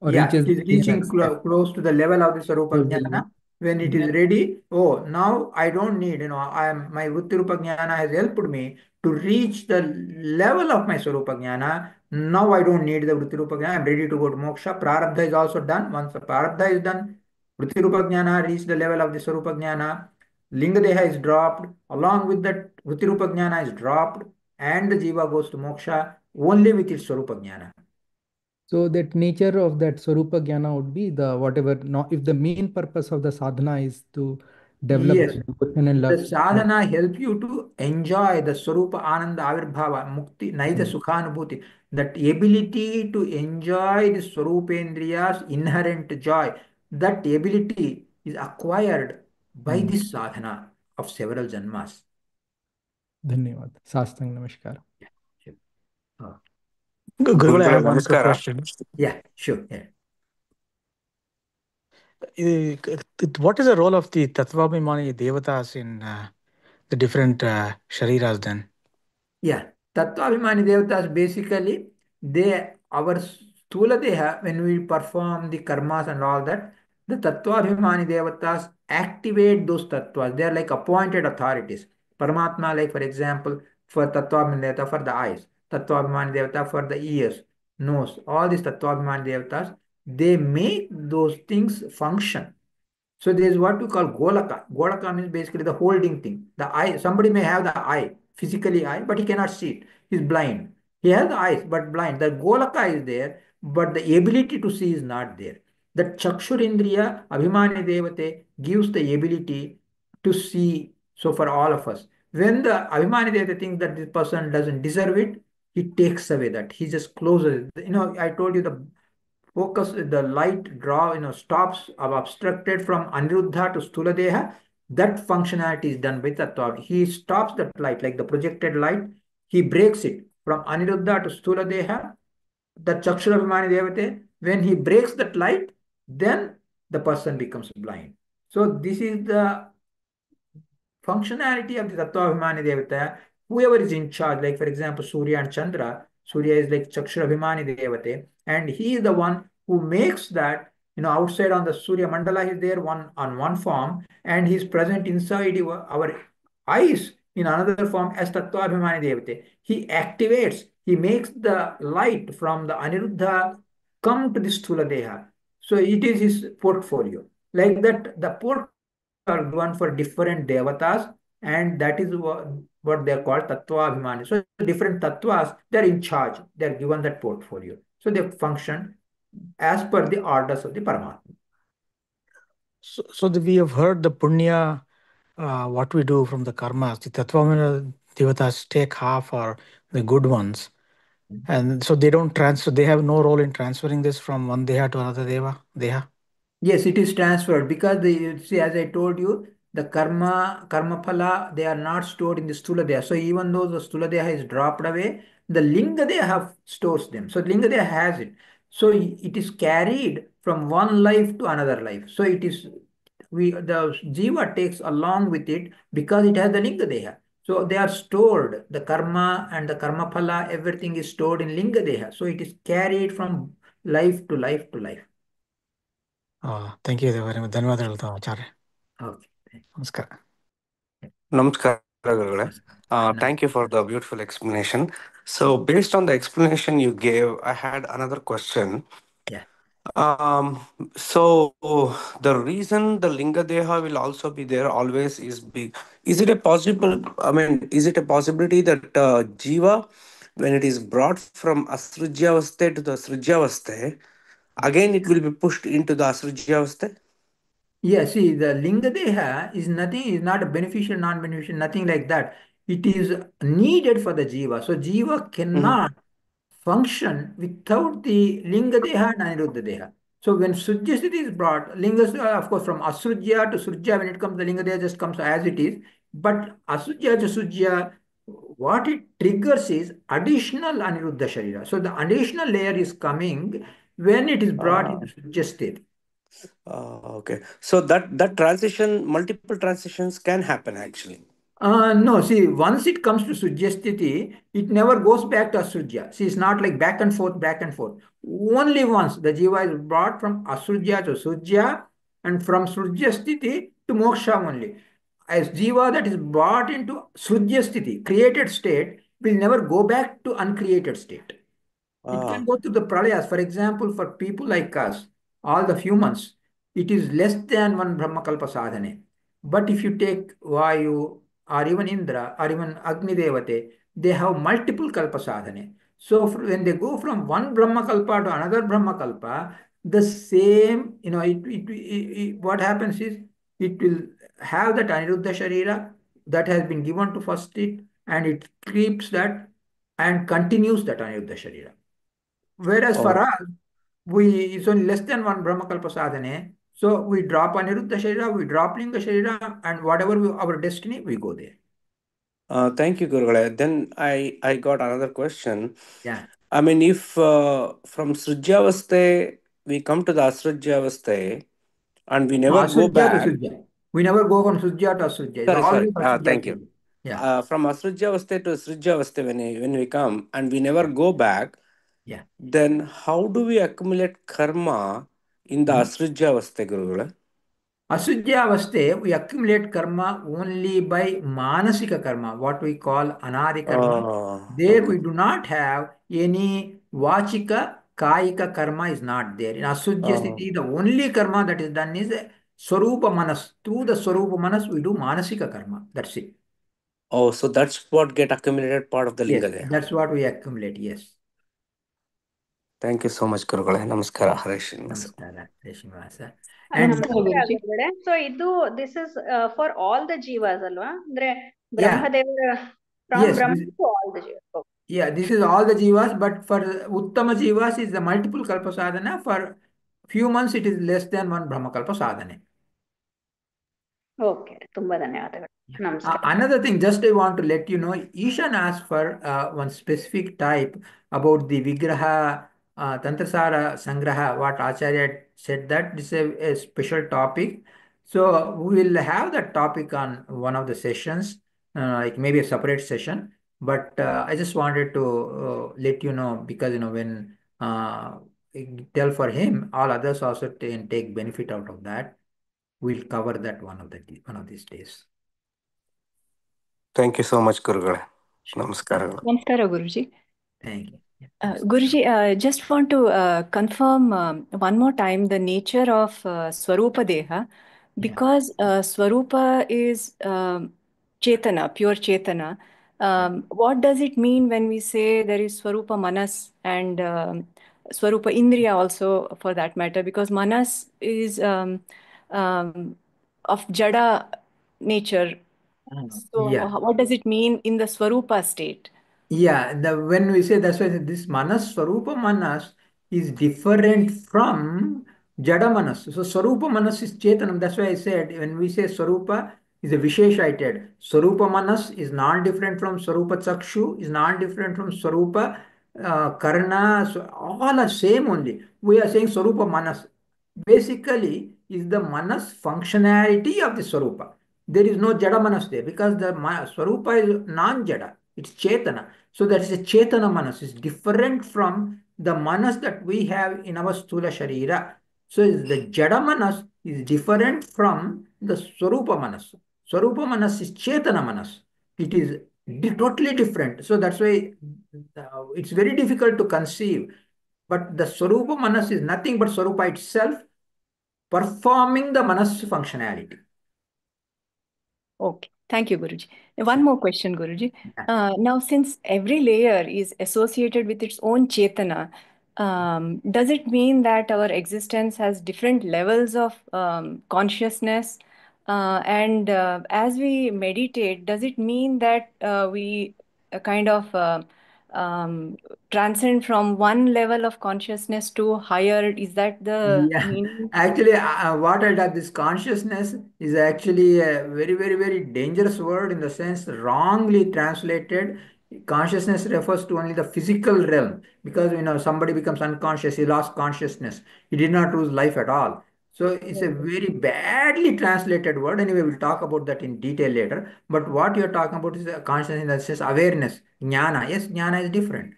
or Yeah, reaches it the is same reaching extent close to the level of the Swarupa of the Jnana. When it is then ready, oh, now I don't need, I am my Vritti Rupa Jnana has helped me to reach the level of my Swarupa Jnana. Now I don't need the Vritti Rupa Jnana. I am ready to go to moksha. Prarabdha is also done. Once the Prarabdha is done, Vritti Rupa Jnana reached the level of the Swarupa Jnana. Linga Deha is dropped. Along with that, Vritti Rupa Jnana is dropped, and the Jiva goes to moksha only with its Swarupa Jnana. so that nature of that Swarupa Jnana would be the whatever not if the main purpose of the sadhana is to develop Yes, the devotion and the love. sadhana help you to enjoy the Swarupa Ananda Avirbhava, Mukti, Naita Hmm. Sukhanubhuti. That ability to enjoy the Swarupendriya's inherent joy, that ability is acquired by Hmm. this sadhana of several janmas. धन्यवाद साष्टांग नमस्कार Sure. Oh, Gurukul, I Gurukul, have one quick Namaskara. question. yeah, sure. Yeah. Uh, What is the role of the Tattvabhimani Devatas in the different shariras then? Yeah, Tattvabhimani Devatas basically they our Stula Deha, when we perform the karmas and all that, the Tattvabhimani Devatas activate those tattvas. They are like appointed authorities. Paramatma, like for example, for Tattvabhimani Devata for the eyes, Tattvabhimani Devata for the ears, nose, all these Tattvabhimani Devatas, they make those things function. So there is what we call golaka. Golaka means basically the holding thing. The eye, somebody may have the eye, physically eye, but he cannot see it. He's blind. He has the eyes, but blind. The golaka is there, but the ability to see is not there. The Chakshurindriya, Abhimani Devate, gives the ability to see. So for all of us, when the Abhimani Devate thinks that this person doesn't deserve it, he takes away that. He just closes it. I told you the focus, the light draw, stops or obstructed from Aniruddha to Stuladeha. That functionality is done by Tattva. He stops that light, like the projected light, he breaks it from Aniruddha to Stuladeha, the Chakshurabhimani Devate. When he breaks that light, then the person becomes blind. So this is the functionality of the Tattvabhimani Devata, whoever is in charge, like for example, Surya and Chandra, Surya is like Chakshurabhimani Devate, and he is the one who makes that, outside on the Surya Mandala, he is there on one form, and he is present inside our eyes in another form as Tattvabhimani Devate. He activates, he makes the light from the Aniruddha come to the Sthula Deha. So it is his portfolio. Like that, the portfolio are given for different devatas, and that is what they are called tattva abhimani. So different tattvas, they are in charge, they are given that portfolio. So they function as per the orders of the Paramatma. We have heard the punya, what we do from the karmas. The Tatvamana devatas take half or the good ones. And so they don't transfer, they have no role in transferring this from one deha to another deha. Yes, it is transferred because the see, as I told you, the karma phala, they are not stored in the stula deha. So even though the stula deha is dropped away, the linga deha stores them. So linga deha has it. So it is carried from one life to another life. So it is the jiva takes along with it because it has the linga deha. So they are stored. The karma and the karma phala, everything is stored in linga deha. So it is carried from life to life to life. Thank you very much. ಧನ್ಯವಾದಗಳು ಆಚಾರ್ಯ. Okay. ನಮಸ್ಕಾರ. Namaskar, Gurugule. Thank you for the beautiful explanation. So, based on the explanation you gave, I had another question. Yeah. Um, so the reason the Linga Deha will also be there always is big. Is it a possible? I mean, is it a possibility that Jiva, when it is brought from Asrujyavaste to the Srijyavaste, again it will be pushed into the Asrujyavaste? Yeah, see, the linga deha is nothing, is not a beneficial, non-beneficial, nothing like that. It is needed for the jiva. So jiva Mhm. cannot function without the linga deha and aniruddha deha. So when sujya sthiti is brought, linga, of course, from asujya to sujya, when it comes, the linga deha just comes as it is. But asujya to sujya, what it triggers is additional aniruddha sharira. So the additional layer is coming when it is brought Ah. into sujya sthiti. Okay. So that transition, multiple transitions can happen actually. No, see, once it comes to Sujyasthiti, it never goes back to Asujya. See, it's not like back and forth, back and forth. Only once the Jiva is brought from Asujya to Sujya and from Sujyasthiti to Moksha only. As Jiva that is brought into Sujyasthiti, created state, will never go back to uncreated state. It can Ah. go to the pralayas. For example, for people like us, all the humans, it is less than one Brahmakalpa sadhane. But if you take Vayu or even Indra or even Agni Devate, they have multiple Kalpa sadhane. So when they go from one Brahmakalpa to another Brahmakalpa, the same, what happens is it will have that Aniruddha Sharira that has been given to first it and it keeps that and continues that Aniruddha Sharira. Whereas for Oh. us, it's only less than one Brahmakalpa sadhane. So we drop Aniruddha Sharira, we drop Linga Sharira, and whatever our destiny, we go there. Thank you, Gurugule. Then I got another question. Yeah. I mean, if from Srijyavaste we come to the Asrujyavaste and we No, never go Asujya to back. Sujya. We never go from Sujya to Asujya. It's Sorry, always sorry. Asujya Thank to you. Sujya. Yeah. From Asrujyavaste to Srijyavaste when we come and we never Yeah. go back, Yeah. then how do we accumulate karma in the Mhm. Asrujyavaste, Gurugule? Asujya Avaste, we accumulate karma only by manasika karma, what we call anadi karma. There Okay. we do not have any vachika, kayika karma is not there. In Asujya Uh, Sthiti, the only karma that is done is Swarupa Manas. Through the Swarupa Manas, we do manasika karma. That's it. oh, so that's what get accumulated part of the Yes, Linga there. that's what we accumulate. Yes. Thank you so much, Gurugule. Namaskara, Yes. Harish. Namaskara, Srinivasa. And ನಮಸ್ಕಾರ Guruji. So ಇದು this is for all the jivas ಅಲ್ವಾ, ಅಂದ್ರೆ yeah, ಬ್ರಹ್ಮದೇವರ from yes, Brahma to all the jiva. yeah, this is all the jivas, but for Uttama jivas is the multiple kalpa sadhana. For few months, it is less than one Brahmakalpa sadhana. Okay, ತುಂಬಾ ಧನ್ಯವಾದಗಳು. ನಮಸ್ಕಾರ. Another thing, just I want to let you know, Ishan asked for one specific type about the Vigraha, Tantrasara Sangraha, what Acharya said that this is a special topic. So we will have that topic on one of the sessions, like maybe a separate session. But I just wanted to let you know because, when uh, tell for him, all others also take benefit out of that. We'll cover that one of these days. Thank you so much, Gurugule. Sure. Namaskara. Namaskara, Guruji. Thank you. Yeah, Guruji, just want to confirm one more time the nature of Swarupa Deha, because Swarupa is Chetana, pure Chetana. What does it mean when we say there is Swarupa Manas and Swarupa Indriya also for that matter, because Manas is um, of Jada nature. So Yeah. what does it mean in the Swarupa state? Yeah, when we say, that's why this Manas, Swarupa Manas is different from Jada Manas. So Swarupa Manas is Chetanam. That's why I said when we say Swarupa is a Visheshited. Swarupa Manas is non-different from Swarupa Chakshu, is non-different from Swarupa Karna. So all are same only. We are saying Swarupa Manas. Basically, is the Manas functionality of the Swarupa. There is no Jada Manas there because the Swarupa is non-Jada. It's Chetana. So that is a Chetana Manas. It's different from the Manas that we have in our Stula Sharira. So the Jada Manas is different from the Swarupa Manas. Swarupa Manas is Chetana Manas. It is totally different. So that's why it's very difficult to conceive. But the Swarupa Manas is nothing but Swarupa itself performing the Manas functionality. Okay, thank you, Guruji. One more question, Guruji. Now, since every layer is associated with its own Chetana, does it mean that our existence has different levels of consciousness? And as we meditate, does it mean that we kind of um, transcend from one level of consciousness to higher? Is that the Yeah, meaning? actually, what I did, this consciousness is actually a very, very, very dangerous word in the sense wrongly translated. Consciousness refers to only the physical realm because somebody becomes unconscious, he lost consciousness, he did not lose life at all. So it's a very badly translated word. Anyway, we'll talk about that in detail later. But what you're talking about is consciousness in the sense awareness, jnana. Yes, jnana is different.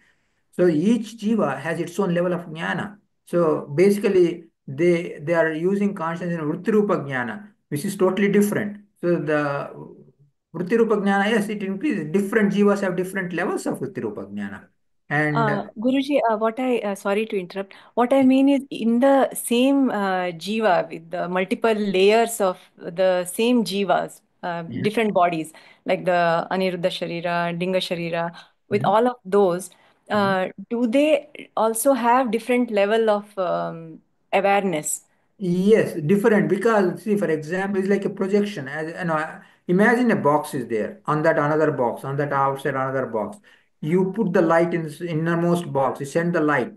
So each jiva has its own level of jnana. So basically, they are using consciousness in Vrittirupa jnana, which is totally different. So the Vrittirupa jnana, yes, it increases. Different jivas have different levels of Vrittirupa jnana. And Guruji, sorry to interrupt. What I mean is, in the same jiva, with the multiple layers of the same jivas, yeah. different bodies, like the Aniruddha Sharira, Linga Sharira, with Mhm. all of those, Mhm. do they also have different level of awareness? Yes, different because see, for example, it's like a projection. As imagine a box is there, on that another box, on that outside another box. You put the light in this innermost box, you send the light.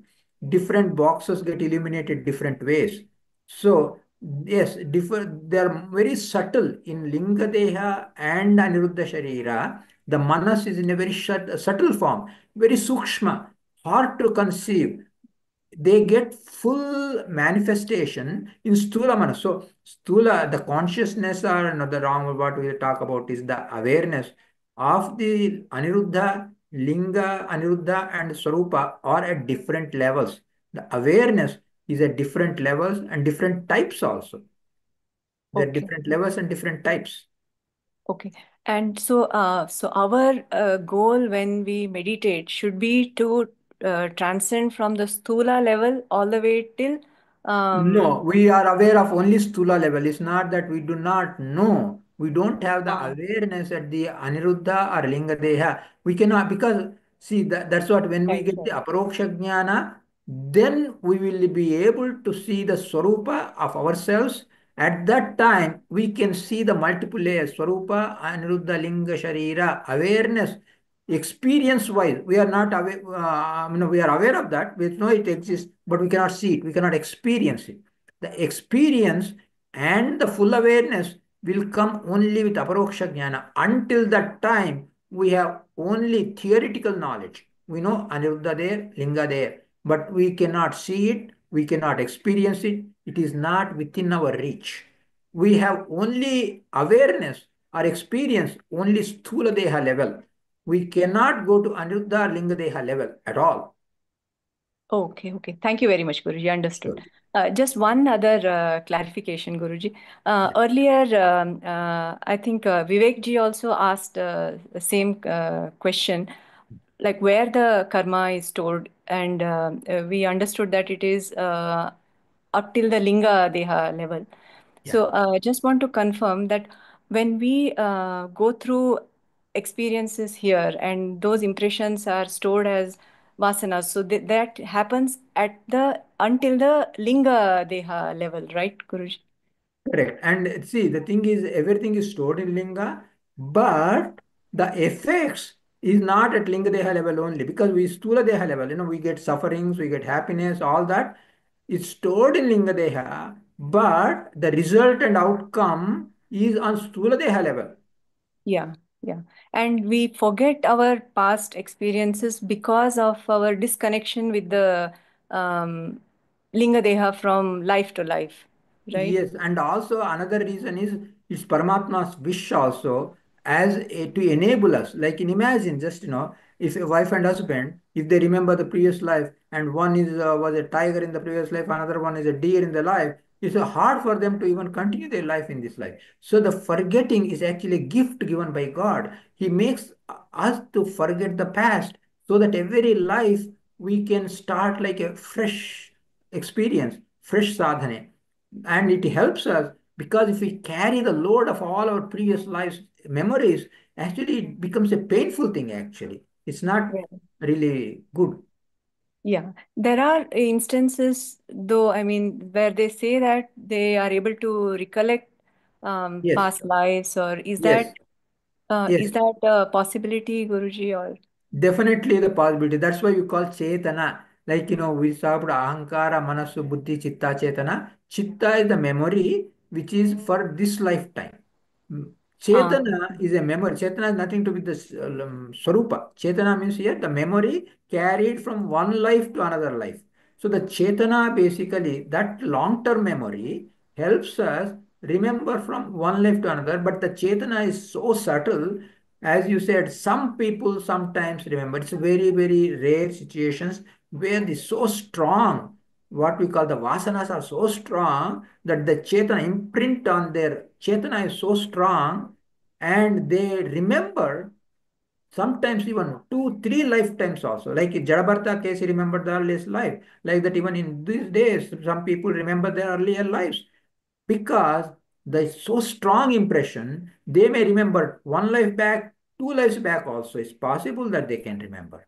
Different boxes get illuminated different ways. So yes, they are very subtle in Linga Deha and Aniruddha Sharira. The manas is in a very subtle form, very sukshma, hard to conceive. They get full manifestation in Stula Manas. So Stula, the consciousness, or not the wrong word, what we talk about is the awareness of the Aniruddha, Linga, Aniruddha and Swarupa are at different levels. The awareness is at different levels and different types also. There are Okay. different levels and different types. Okay. And so, so our goal when we meditate should be to transcend from the stula level all the way till No, we are aware of only Stula level. It's not that we do not know. We don't have the uh, awareness at the Aniruddha or Linga Deha. We cannot, because see, that's what when we right, get the right. Aparoksha Jnana, then we will be able to see the Swarupa of ourselves. At that time, we can see the multiple layers, Swarupa, Aniruddha, Linga, Sharira, awareness. Experience wise, we are not aware, we are aware of that. We know it exists, but we cannot see it. We cannot experience it. The experience and the full awareness will come only with aparoksha jnana. Until that time, we have only theoretical knowledge. We know Aniruddha there, Linga there, but we cannot see it. We cannot experience it. It is not within our reach. We have only awareness or experience only sthula deha level. We cannot go to Aniruddha or Linga Deha level at all. Okay, okay. Thank you very much, Guruji. Understood. Sure. Just one other clarification, Guruji. Yeah. Earlier, I think Vivek ji also asked the same question, like where the karma is stored, and we understood that it is up till the Linga Deha level. Yeah. So, just want to confirm that when we go through experiences here and those impressions are stored as vasanas. So that happens at the until the linga deha level, right, Guruji? Correct. And see, the thing is, everything is stored in linga, but the effects is not at linga deha level only, because we stula deha level, we get sufferings, we get happiness, all that is stored in linga deha, but the result and outcome is on stula deha level. Yeah, yeah. And we forget our past experiences because of our disconnection with the um, linga deha from life to life, right? Yes, and also another reason is it's Paramatma's wish also, to enable us. Like in imagine, just if a wife and husband, if they remember the previous life, and one is was a tiger in the previous life, another one is a deer in the life, it's hard for them to even continue their life in this life. So the forgetting is actually a gift given by God. He makes us to forget the past, so that every life we can start like a fresh experience, fresh sadhana, and it helps us, because if we carry the load of all our previous lives memories, actually it becomes a painful thing. Actually, it's not Yeah. really good. Yeah, there are instances, though, I mean, where they say that they are able to recollect Yes, past lives, or yes, is yes. that a possibility, Guruji? Or Definitely the possibility. That's why you call Chetana. Like, we saw about Ahankara, Manasu, Buddhi, Chitta, Chetana. Chitta is the memory which is for this lifetime. Mm. uh, Chetana is a memory. Chetana has nothing to do with the Swarupa. Chetana means here the memory carried from one life to another life. So the Chetana, basically, that long-term memory helps us remember from one life to another. But the Chetana is so subtle. As you said, some people sometimes remember. It's very, very rare situations where they're so strong. What we call the vasanas are so strong that the chetana imprint on their chetana is so strong, and they remember sometimes even 2, 3 lifetimes also. Like in Jadabharta case, he remembered the earliest life. Like that, even in these days, some people remember their earlier lives, because the so strong impression, they may remember one life back, 2 lives back also. It's possible that they can remember.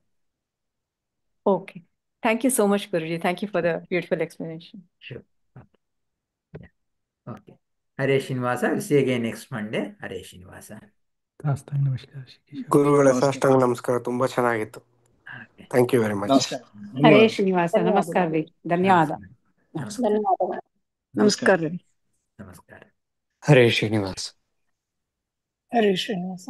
okay. Thank you so much, Guruji. Thank you for the beautiful explanation. Sure. Okay. Yeah. Okay. Hare Srinivasa. We'll see you again next Monday. Hare Srinivasa. ಸಾಷ್ಟಾಂಗ ನಮಸ್ಕಾರ ಶ್ರೀಕೇಶವ. ಗುರುಗಳೇ ನಮಸ್ಕಾರ. ಸಾಷ್ಟಾಂಗ ನಮಸ್ಕಾರ, ತುಂಬಾ ಚೆನ್ನಾಗಿತ್ತು. Okay. Thank you very much. ನಮಸ್ಕಾರ. ಹರೇ ಧನ್ಯವಾದ. ಶ್ರೀನಿವಾಸ, ನಮಸ್ಕಾರ ರೀ, ಧನ್ಯವಾದಗಳು. ಧನ್ಯವಾದ. ನಮಸ್ಕಾರ. ಧನ್ಯವಾದಗಳು. ನಮಸ್ಕಾರ ರೀ. ನಮಸ್ಕಾರ. ಹರೇ ಶ್ರೀನಿವಾಸ್. ಹರೇ ಶ್ರೀನಿವಾಸ.